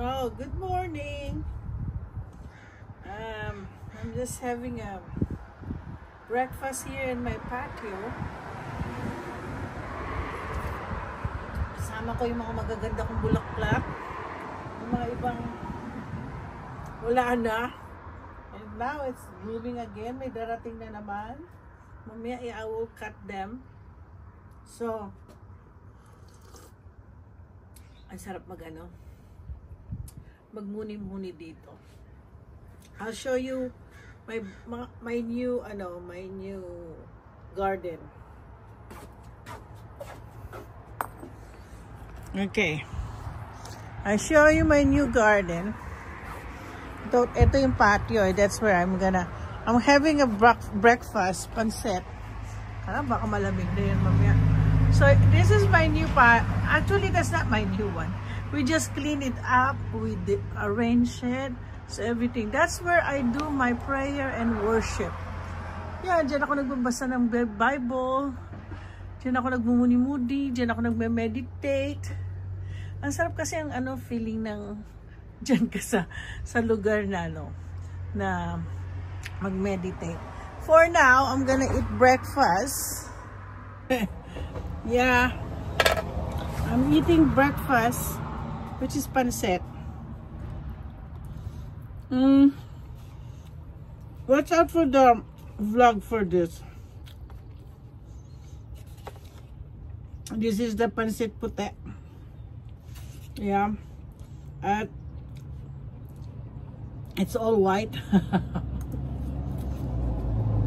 Oh, good morning. I'm just having a breakfast here in my patio. Kasama ko yung mga magaganda kong bulaklak. Yung mga ibang wala na. And now it's blooming again. May darating na naman. Mamaya I will cut them. So, ang sarap magmuni-muni dito. I'll show you my new garden. Okay. I show you my new garden. Ito yung patio. That's where I'm having a breakfast, pancit. Baka malamig na yun mamaya. So this is my new actually that's not my new one. We just clean it up, we arrange it, so everything. That's where I do my prayer and worship. Yan, dyan ako nagbabasa ng Bible, dyan ako nagmumuni-muni, dyan ako nagme-meditate. Ang sarap kasi ang feeling ng dyan ka sa lugar na na mag-meditate. For now, I'm gonna eat breakfast. Yeah, I'm eating breakfast, which is pancit. Watch out for the vlog for this. This is the pancit puti. Yeah, it's all white.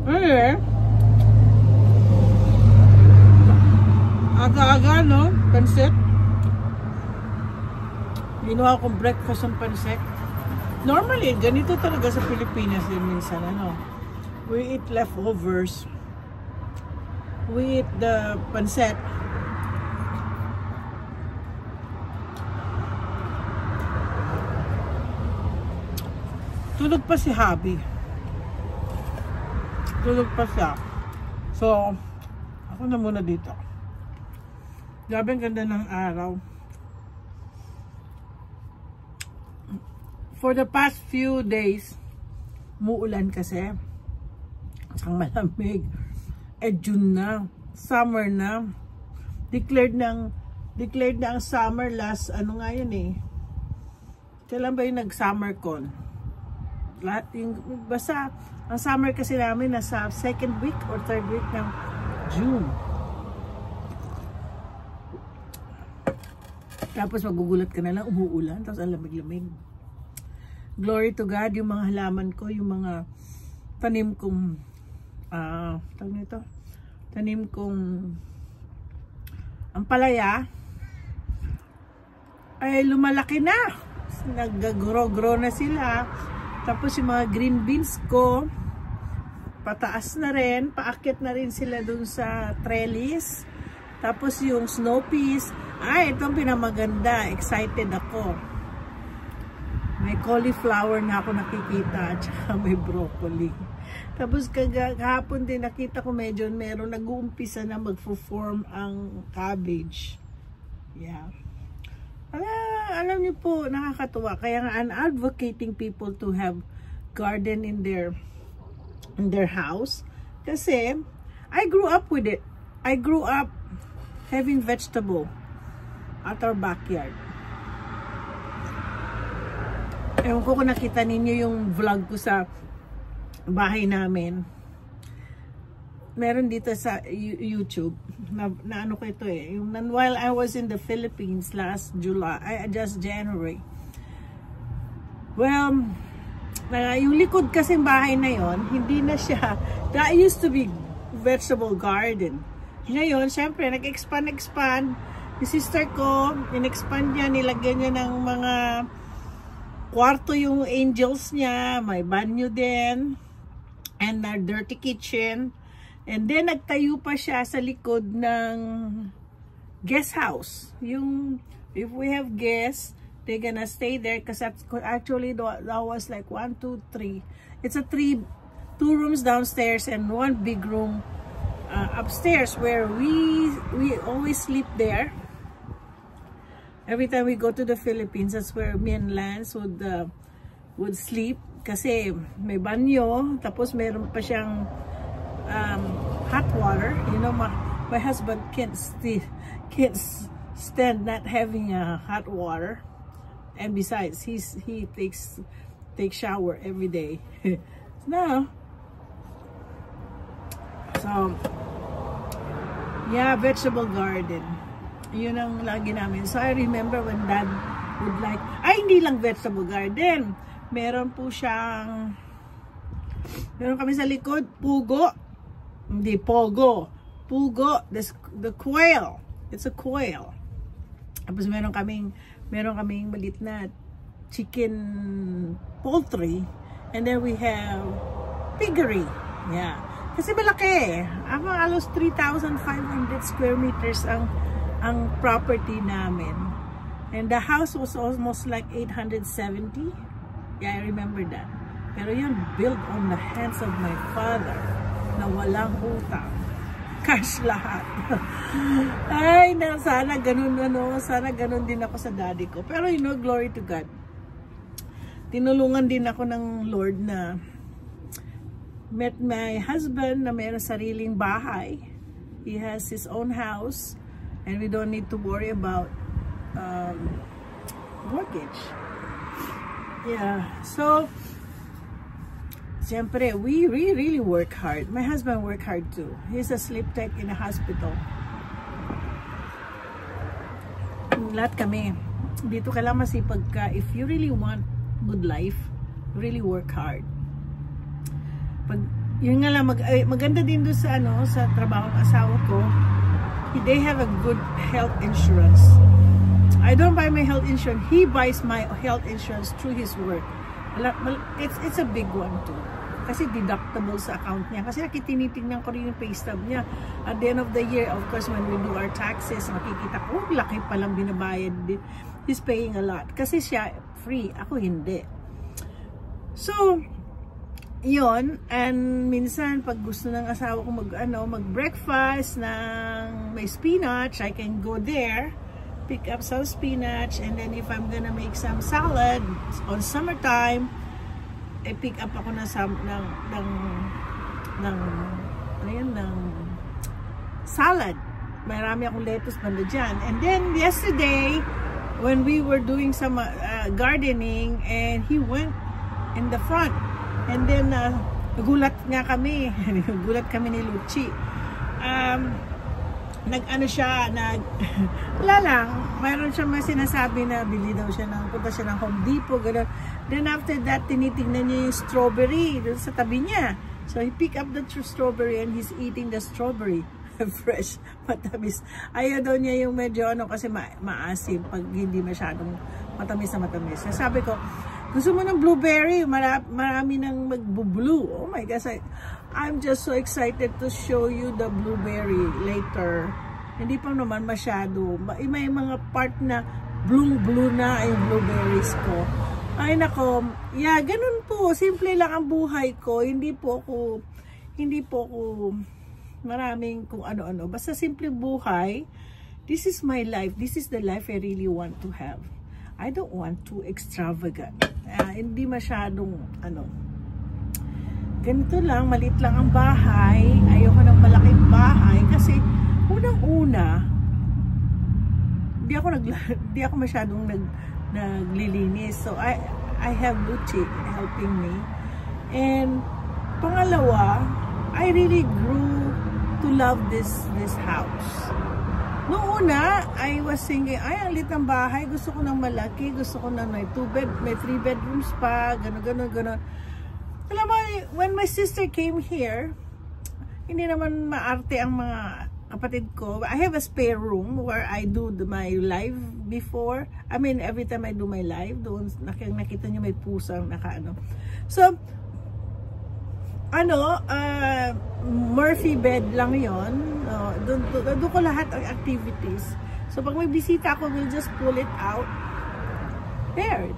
Anyway, aga-aga, no? Pancit. Ginawa akong breakfast ng pancit. Normally, ganito talaga sa Pilipinas din minsan, we eat leftovers. We eat the pancit. Tulog pa si Habi. Tulog pa siya. So, ako na muna dito. Grabe ang ganda ng araw. For the past few days, muulan kasi. Ang malamig. June na. Summer na. Declared na ang summer last, kailan ba yung nag-summer con? Basta, ang summer kasi namin nasa second week or third week ng June. Tapos magugulat ka na lang, umuulan, tapos ang lamig-lamig. Glory to God, yung mga halaman ko, yung mga tanim kong, tanim kong ampalaya, ay lumalaki na. Nag-grow na sila. Tapos yung mga green beans ko, pataas na rin, paakyat na rin sila dun sa trellis. Tapos yung snow peas, itong pinamaganda, excited ako. May cauliflower na ako nakikita, at saka may broccoli. Tapos kahapon din nakita ko medyo nag-uumpisa na mag-form ang cabbage. Yeah. Alam niyo po, nakakatuwa. Kaya nga, I'm advocating people to have garden in their house. Kasi, I grew up with it. I grew up having vegetable at our backyard. Ewan ko kung nakita ninyo yung vlog ko sa bahay namin. Meron dito sa YouTube na ko ito while I was in the Philippines last January. Well, yung likod kasing bahay na yon, hindi na siya, that used to be vegetable garden. Ngayon, syempre, nag-expand. Yung sister ko, in-expand niya, nilagyan niya ng mga kwarto yung angels niya, may banyo din, and a dirty kitchen. And then, nagtayo pa siya sa likod ng guest house. If we have guests, they're gonna stay there because actually that was like 1, 2, 3. It's a 2 rooms downstairs and 1 big room upstairs where we always sleep there. Every time we go to the Philippines, that's where me and Lance would sleep. Kasi may banyo, tapos meron pa siyang hot water. You know, my husband can't stand not having a hot water. And besides, he takes shower every day. No. So, yeah, vegetable garden. Yun ang lagi namin. So, I remember when Dad would like, hindi lang vegetable garden. Meron kami sa likod, pugo. Hindi, pogo. Pugo, the quail. It's a quail. Tapos meron kaming malit na chicken poultry. And then we have piggery. Yeah. Kasi malaki. Alos 3,500 square meters ang property namin. And the house was almost like 870. Yeah, I remember that. Pero yun, built on the hands of my father na walang utang. Cash lahat. Ay, sana ganun din ako sa daddy ko. Pero you know, glory to God. Tinulungan din ako ng Lord na met my husband na mayroong sariling bahay. He has his own house. And we don't need to worry about mortgage. Yeah. So, siyempre, we really work hard. My husband worked hard too. He's a sleep tech in a hospital. Lahat kami. Dito ka lang masipag ka. If you really want good life, really work hard. Yun nga lang, maganda din doon sa trabaho ng asawa ko. They have a good health insurance. I don't buy my health insurance. He buys my health insurance through his work. It's a big one too. Kasi deductible sa account niya. Kasi tinitingnan ko rin yung pay stub niya. At the end of the year, of course, when we do our taxes, makikita ko, laki palang binabayad din. He's paying a lot. Kasi siya free. Ako hindi. So, yon, and minsan pag gusto ng asawa ko mag-breakfast ng may spinach, I can go there, pick up some spinach, and then if I'm gonna make some salad on summertime, pick up ako ng salad. Marami akong lettuce banda dyan. And then yesterday when we were doing some gardening, and he went in the front. And then, nagulat nga kami. Nagulat kami ni Luchi. Wala lang. Mayroon siya may sinasabi na bili daw siya punta siya ng Home Depot, gano'n. Then after that, tinitingnan niya yung strawberry doon sa tabi niya. So he picked up the strawberry and he's eating the strawberry. Fresh, matamis. Ayaw daw niya yung medyo kasi maasim pag hindi masyadong matamis na matamis. Sabi ko, gusto mo ng blueberry? Marami nang magbo-blue. Oh my gosh, I'm just so excited to show you the blueberry later. Hindi pa naman masyado. May mga part na blue na yung blueberries ko. Ay nako, yeah, ganun po. Simple lang ang buhay ko. Hindi po ako maraming kung ano-ano. Basta simple buhay. This is my life. This is the life I really want to have. I don't want too extravagant. Hindi masyadong ganito lang, maliit lang ang bahay. Ayoko ng malaking bahay kasi unang-una hindi ako masyadong naglilinis. So I have Luchi helping me. And pangalawa, I really grew to love this house. Noong una, I was thinking, ang lit ng bahay, gusto ko ng malaki, gusto ko na may 3 bedrooms pa, gano'n. Alam mo, when my sister came here, hindi naman maarte ang mga kapatid ko. I have a spare room where I do my live before. I mean, every time I do my live, doon nakita niyo may pusang nakaano. So, Murphy bed lang yon. Doon ko lahat ang activities. So pag may bisita ako, we'll just pull it out. There.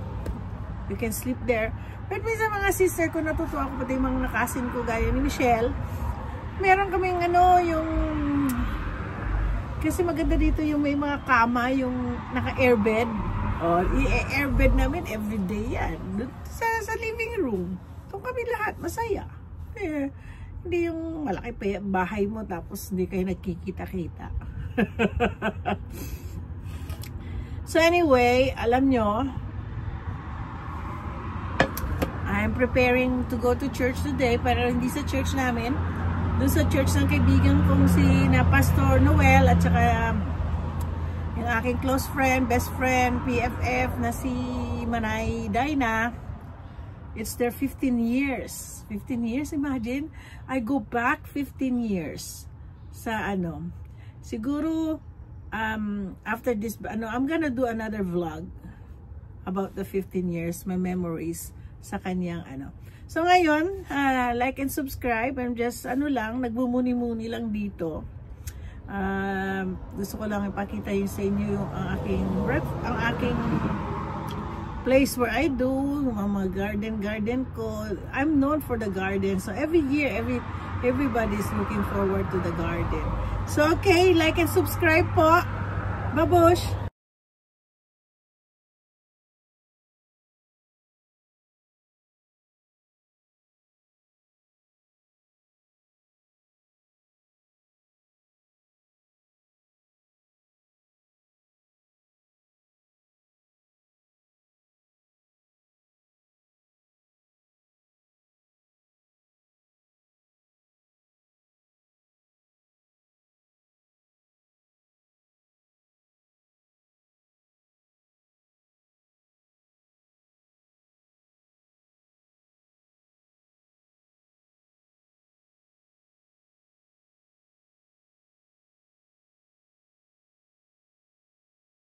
You can sleep there. But minsan mga sister ko, natutuwa ko pati mga nakasin ko gaya ni Michelle. Meron kaming yung Kasi maganda dito yung may mga kama, yung naka-airbed. O, i-airbed namin everyday yan. Sa living room. Kung kami lahat, masaya. Hindi yung malaki pa bahay mo tapos hindi kayo nagkikita-kita. So anyway, alam nyo, I'm preparing to go to church today, pero hindi sa church namin. Doon sa church ng kaibigan kong si na Pastor Noel at saka yung aking close friend, best friend, PFF na si Manay Dayna. It's their 15 years. 15 years, imagine. I go back 15 years sa ano. Siguro, after this, I'm gonna do another vlog about the 15 years, my memories sa kanyang ano. So ngayon, like and subscribe. I'm just, nagbumuni-muni lang dito. Gusto ko lang ipakita yung sa inyo yung ang aking place where I do, mga garden ko. I'm known for the garden. So every year, everybody's looking forward to the garden. So okay, like and subscribe po. Babush!